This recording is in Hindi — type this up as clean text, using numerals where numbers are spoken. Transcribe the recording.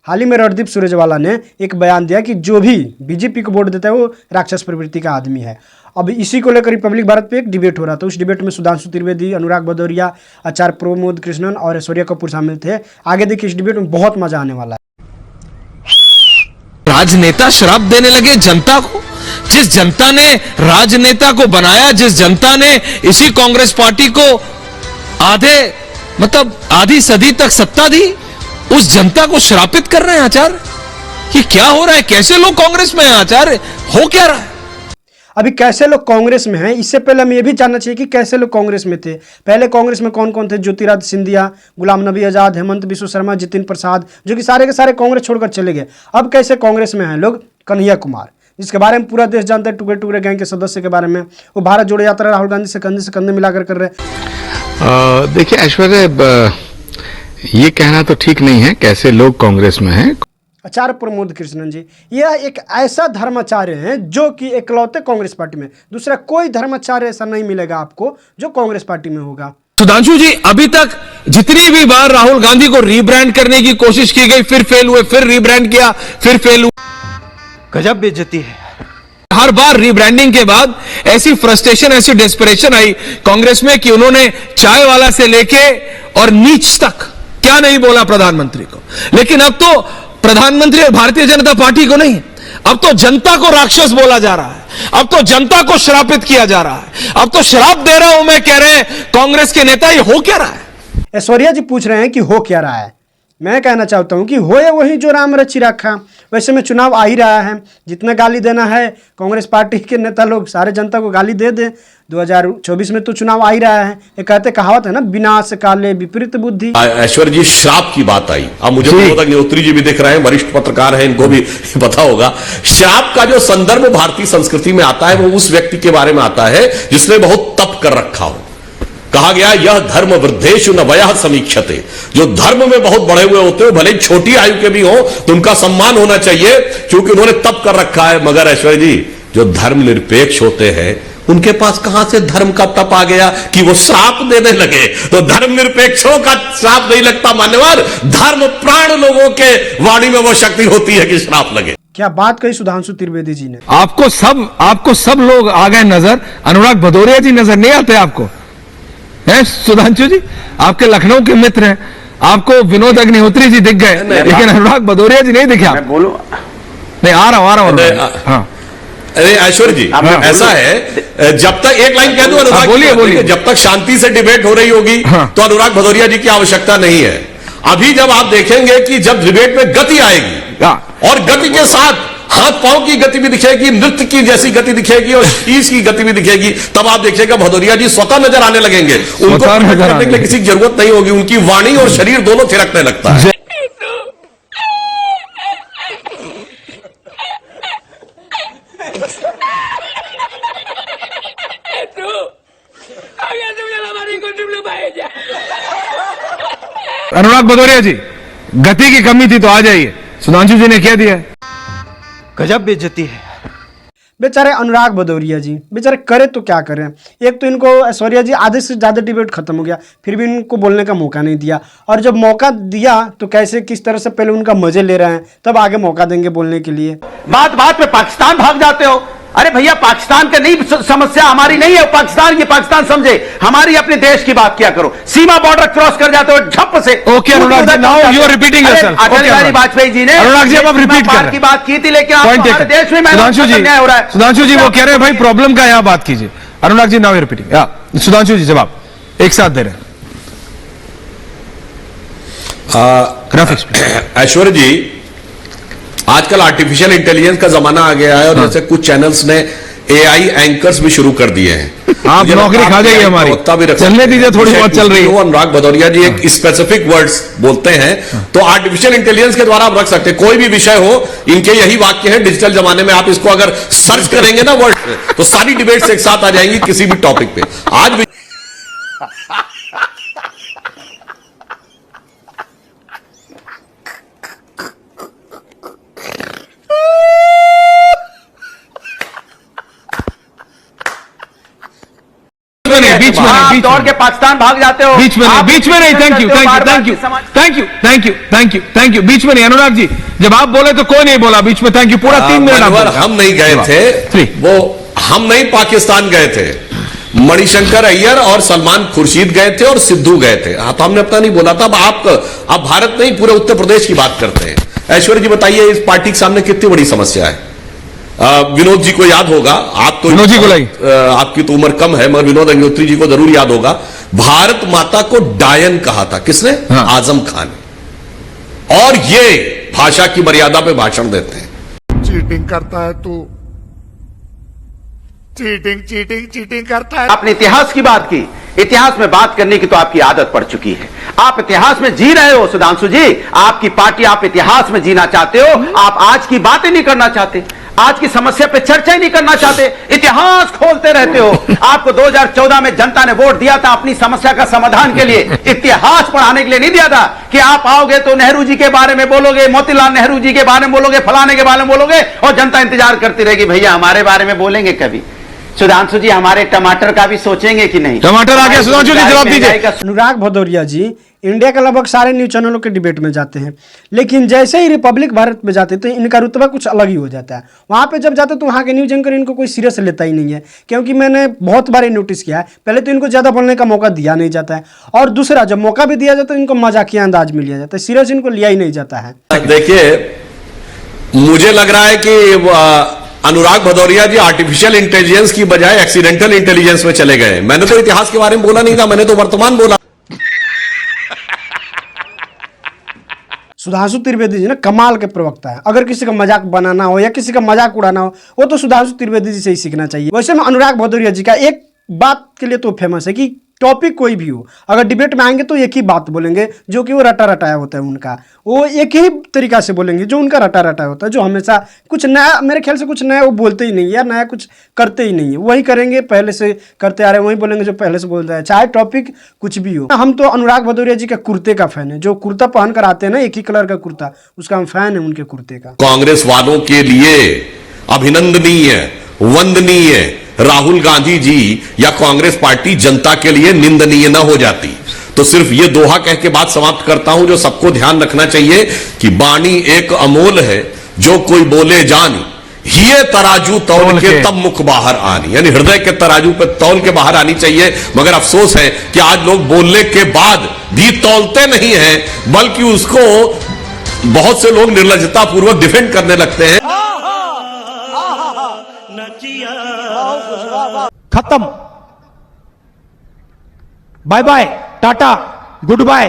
हाल ही में रणदीप सुरजेवाला ने एक बयान दिया कि जो भी बीजेपी को वोट देता है वो राक्षस प्रवृत्ति का आदमी है। अब इसी को लेकर रिपब्लिक भारत पे एक डिबेट हो रहा था। उस डिबेट में सुधांशु त्रिवेदी, अनुराग भदौरिया, आचार्य प्रमोद कृष्णन और ऐश्वर्या कपूर शामिल थे। आगे देखिए, इस डिबेट में बहुत मजा आने वाला है। राजनेता श्राप देने लगे जनता को। जिस जनता ने राजनेता को बनाया, जिस जनता ने इसी कांग्रेस पार्टी को आधी सदी तक सत्ता दी, उस जनता को श्रापित कर रहे हैं आचार्य। ये क्या हो रहा है? कैसे लोग कांग्रेस में हैं आचार्य? हो क्या रहा है? अभी कैसे लोग कांग्रेस में हैं, इससे पहले हमें यह भी जानना चाहिए कि कैसे लोग कांग्रेस में थे। पहले कांग्रेस में कौन कौन थे? ज्योतिरादित्य सिंधिया, गुलाम नबी आजाद, हेमंत बिस्व शर्मा, जितिन प्रसाद, जो कि सारे के सारे कांग्रेस छोड़कर चले गए। अब कैसे कांग्रेस में हैं लोग? कन्हैया कुमार, जिसके बारे में पूरा देश जानता है, टुकड़े टुकड़े गैंग के सदस्य के बारे में। वो भारत जोड़ो यात्रा राहुल गांधी से कंधे मिलाकर कर रहे। देखिए ऐश्वर्या, ये कहना तो ठीक नहीं है कैसे लोग कांग्रेस में हैं। आचार्य प्रमोद कृष्णन जी, यह एक ऐसा धर्माचार्य हैं जो कि एकलौते कांग्रेस पार्टी में, दूसरा कोई धर्माचार्य ऐसा नहीं मिलेगा आपको जो कांग्रेस पार्टी में होगा। सुधांशु जी, अभी तक जितनी भी बार राहुल गांधी को रीब्रांड करने की कोशिश की गई, फिर फेल हुए, फिर रीब्रांड किया, फिर फेल हुआ। गजब बेइज्जती है। हर बार रीब्रांडिंग के बाद ऐसी फ्रस्ट्रेशन, ऐसी डेस्परेशन आई कांग्रेस में कि उन्होंने चाय वाला से लेके और नीच तक क्या नहीं बोला प्रधानमंत्री को। लेकिन अब तो प्रधानमंत्री और भारतीय जनता पार्टी को नहीं, अब तो जनता को राक्षस बोला जा रहा है। अब तो जनता को श्रापित किया जा रहा है। अब तो श्राप दे रहा हूं मैं, कह रहे हैं कांग्रेस के नेता। ये हो क्या रहा है? ऐश्वर्या जी पूछ रहे हैं कि हो क्या रहा है। मैं कहना चाहता हूं कि होए वही जो राम रचि रखा। वैसे में चुनाव आ ही रहा है, जितना गाली देना है कांग्रेस पार्टी के नेता लोग सारे जनता को गाली दे दे। 2024 में तो चुनाव आ ही रहा है। ये कहते कहावत है ना, विनाश काले विपरीत बुद्धि। ऐश्वर्या जी, श्राप की बात आई। अब मुझे विनोद अग्निहोत्री जी भी दिख रहे हैं, वरिष्ठ पत्रकार हैं, इनको भी पता होगा। श्राप का जो संदर्भ भारतीय संस्कृति में आता है वो उस व्यक्ति के बारे में आता है जिसने बहुत तप कर रखा हो। कहा गया यह धर्म वृद्धेषु न वयः समीक्षते। जो धर्म में बहुत बड़े हुए होते हो, भले छोटी आयु के भी हो, तो उनका सम्मान होना चाहिए क्योंकि उन्होंने तप कर रखा है। मगर ऐश्वर्या जी, जो धर्म निरपेक्ष होते हैं उनके पास कहां से धर्म का तप आ गया कि वो श्राप देने लगे? तो धर्म निरपेक्षों का श्राप नहीं लगता मान्यवर, धर्म प्राण लोगों के वाणी में वो शक्ति होती है कि श्राप लगे। क्या बात कही सुधांशु त्रिवेदी जी ने। आपको सब लोग आ गए नजर। अनुराग भदौरिया जी नजर नहीं आते आपको? है सुधांशु जी, आपके लखनऊ के मित्र हैं, आपको विनोद अग्निहोत्री जी दिख गए, लेकिन अनुराग भदौरिया जी नहीं दिखे। मैं बोलूं? नहीं, आ रहा हूं। हाँ, अरे ऐश्वर्या जी, ऐसा है, जब तक एक लाइन कह दूं अनुराग, बोलिए। जब तक शांति से डिबेट हो रही होगी तो अनुराग भदौरिया जी की आवश्यकता नहीं है। अभी जब आप देखेंगे कि जब डिबेट में गति आएगी और गति के साथ हाथ पांव की गति भी दिखेगी, नृत्य की जैसी गति दिखेगी और शीश की गति भी दिखेगी, तब आप देखिएगा भदौरिया जी स्वतः नजर आने लगेंगे। उनको करने के लिए किसी की जरूरत नहीं होगी। उनकी वाणी और शरीर दोनों थिरकने लगता है। अनुराग भदौरिया जी, गति की कमी थी तो आ जाइए। सुधांशु जी ने क्या दिया? गजब बेइज्जती है। बेचारे अनुराग भदौरिया जी बेचारे करे तो क्या करें। एक तो इनको ऐश्वर्या जी आधे से ज़्यादा डिबेट खत्म हो गया, फिर भी इनको बोलने का मौका नहीं दिया। और जब मौका दिया तो कैसे किस तरह से पहले उनका मजे ले रहे हैं, तब आगे मौका देंगे बोलने के लिए। बात बात पे पाकिस्तान भाग जाते हो। अरे भैया, पाकिस्तान का नहीं समस्या हमारी नहीं है, पाकिस्तान की पाकिस्तान समझे, हमारी अपने देश की बात किया करो। सीमा बॉर्डर क्रॉस कर जाते हो झप से। Okay Anurag ji, now you are repeating yourself. Atal Bihari Vajpayee ji ने अनुराग जी अब रिपीट कर की बात की थी, लेकिन हमारे देश में सुधांशु जी वो कह रहे हैं भाई प्रॉब्लम का यहाँ बात कीजिए। अनुराग ji now you repeating. Sudhanshu जी जवाब एक साथ दे रहे हैं। ऐश्वर्या जी, आजकल आर्टिफिशियल इंटेलिजेंस का जमाना आ गया है और जैसे कुछ चैनल्स ने एआई एंकर्स भी शुरू कर दिए हैं। आप नौकरी खा जाइए हमारी, चलने दीजिए, थोड़ी बहुत चल रही है। अनुराग भदौरिया जी एक स्पेसिफिक वर्ड्स बोलते हैं तो आर्टिफिशियल इंटेलिजेंस के द्वारा आप रख सकते हैं। कोई भी विषय हो, इनके यही वाक्य हैं। डिजिटल जमाने में आप इसको अगर सर्च करेंगे ना वर्ड, तो सारी डिबेट्स एक साथ आ जाएंगी किसी भी टॉपिक पे। आज भी बीच में दौड़ के पाकिस्तान भाग जाते हो। बीच में नहीं। Thank you. Thank you thank you thank you thank you. बीच में नहीं, अनुराग जी जब आप बोले तो कोई नहीं बोला बीच में। Thank you. पूरा 3 मिनट आप मनोहर, बोले। हम नहीं गए थे, वो हम नहीं पाकिस्तान गए थे, मणिशंकर अय्यर और सलमान खुर्शीद गए थे और सिद्धू गए थे। हाँ, तो हमने अपना नहीं बोला था। अब भारत नहीं, पूरे उत्तर प्रदेश की बात करते हैं। ऐश्वर्य जी बताइए, इस पार्टी के सामने कितनी बड़ी समस्या है। विनोद जी को याद होगा, आप तो विनोद जी को आपकी तो उम्र कम है, मगर विनोद अग्निहोत्री जी को जरूर याद होगा। भारत माता को डायन कहा था किसने? हाँ। आजम खान ने। और ये भाषा की मर्यादा पे भाषण देते हैं। चीटिंग करता है तू, चीटिंग चीटिंग चीटिंग करता है। आपने इतिहास की बात की, इतिहास में बात करने की तो आपकी आदत पड़ चुकी है। आप इतिहास में जी रहे हो सुधांशु जी, आपकी पार्टी, आप इतिहास में जीना चाहते हो। आप आज की बातें नहीं करना चाहते, आज की समस्या पे चर्चा ही नहीं करना चाहते, इतिहास खोलते रहते हो। आपको 2014 में जनता ने वोट दिया था अपनी समस्या का समाधान के लिए, इतिहास पढ़ाने के लिए नहीं दिया था कि आप आओगे तो नेहरू जी के बारे में बोलोगे, मोतीलाल नेहरू जी के बारे में बोलोगे, फलाने के बारे में बोलोगे, और जनता इंतजार करती रहेगी भैया हमारे बारे में बोलेंगे कभी। सुधांशु जी हमारे टमाटर का भी सोचेंगे कि नहीं? टमाटर आ गया, सुधांशु जी जवाब दीजिए। अनुराग भदौरिया जी इंडिया के लगभग सारे न्यूज चैनलों के डिबेट में जाते हैं, लेकिन जैसे ही रिपब्लिक भारत में जाते तो इनका रुतबा कुछ अलग ही हो जाता है। वहाँ पे जब जाते तो वहाँ के न्यूज एंकर इनको कोई सीरियस लेता ही नहीं है, क्योंकि मैंने बहुत बार नोटिस किया है। पहले तो इनको ज़्यादा बोलने का मौका दिया नहीं जाता है, और दूसरा जब मौका भी दिया जाता है इनको मजाकिया अंदाज में लिया जाता है, सीरियस इनको लिया ही नहीं जाता है। देखिए, मुझे लग रहा है कि अनुराग भदौरिया जी आर्टिफिशियल इंटेलिजेंस की बजाय एक्सीडेंटल इंटेलिजेंस में चले गए। मैंने तो इतिहास के बारे में बोला नहीं था, मैंने तो वर्तमान बोला। सुधांशु त्रिवेदी जी ना कमाल के प्रवक्ता है। अगर किसी का मजाक बनाना हो या किसी का मजाक उड़ाना हो, वो तो सुधांशु त्रिवेदी जी से ही सीखना चाहिए। वैसे में अनुराग भदौरिया जी का एक बात के लिए तो फेमस है कि टॉपिक कोई भी हो, अगर डिबेट में आएंगे तो एक ही बात बोलेंगे जो कि वो रटा रटाया होता है उनका। वो एक ही तरीका से बोलेंगे जो उनका रटा रटाया होता है, जो हमेशा कुछ नया, मेरे ख्याल से कुछ नया वो बोलते ही नहीं है या नया कुछ करते ही नहीं है। वही करेंगे, पहले से करते आ रहे हैं, वही बोलेंगे जो पहले से बोल रहे हैं, चाहे टॉपिक कुछ भी हो। हम तो अनुराग भदौरिया जी के कुर्ते का फैन है, जो कुर्ता पहन कर आते हैं ना एक ही कलर का कुर्ता, उसका हम फैन है उनके कुर्ते का। कांग्रेस वालों के लिए अभिनंदनीय, वंदनीय राहुल गांधी जी या कांग्रेस पार्टी जनता के लिए निंदनीय न हो जाती। तो सिर्फ ये दोहा कह के बात समाप्त करता हूं, जो सबको ध्यान रखना चाहिए कि बाणी एक अमोल है, जो कोई बोले जानी, ये तराजू तौल के तब मुख बाहर आनी। यानी हृदय के तराजू पे तौल के बाहर आनी चाहिए। मगर अफसोस है कि आज लोग बोलने के बाद भी तौलते नहीं हैं, बल्कि उसको बहुत से लोग निर्लजता पूर्वक डिफेंड करने लगते हैं। खत्म, बाय बाय, टाटा, गुड बाय।